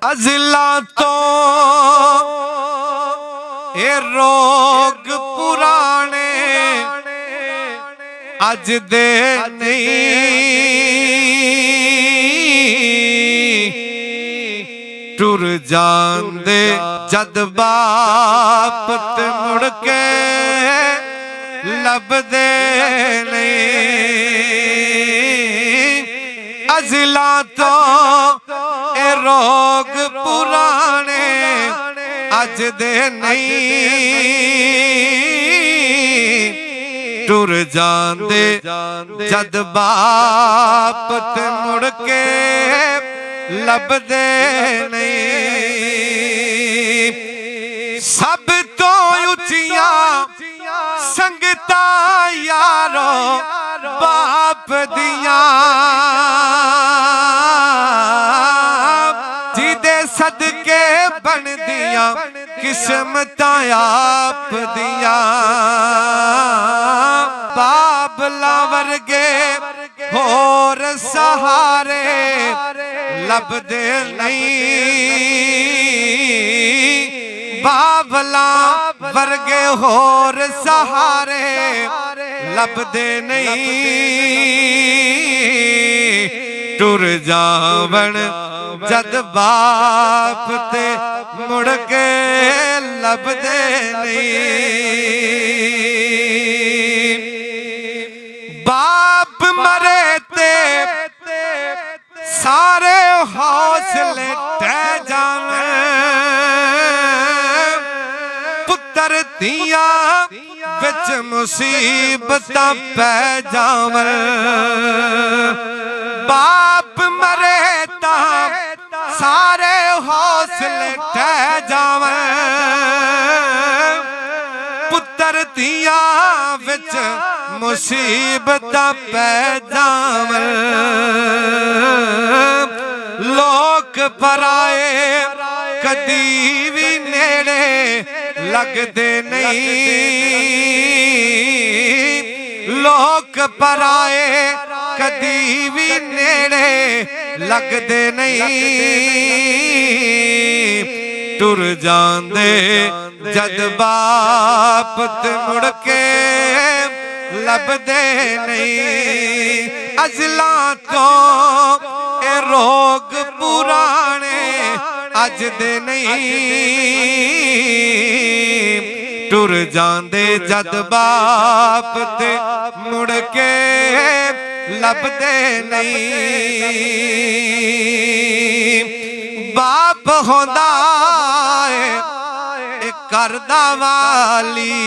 अज़ला तो ये रोग पुराने अज दे नहीं टुर जांदे जद बाप ते मुड़ के लभदे नहीं। अज़ला तो ए रोग पुराने अज दे नहीं टुर जांदे जद बाप ते मुड़ के लभदे नहीं। सब तो उचिया संगता यारो बाप दिया जिदे सदके बन दिया किस्मत आप दिया। बाबला वर्गे होर सहारे लभदे नहीं। बाबला वर्गे होर सहारे लभदे नहीं टुर जावण जद बाप ते मुड़ के लभदे नहीं। बाप मरे ते सारे हौसले टह जावे पुत्र दिया विच मुसीबत पै जावन। बाप मरे तां सारे हौसले टह जावन पुत्र दिया विच मुसीबत पै जावन। लोक पराए कदी भी नेड़े लगदे नहीं। लोक पराए कदी भी नेड़े लगदे नहीं टुर जांदे जद बाप ते मुड़ के लभदे नहीं। अज़ला तो ए रोग पुराने अज दे नहीं टुर जांदे जद बाप ते मुड़ के लभदे नहीं। बाप होंदा है करदा वाली।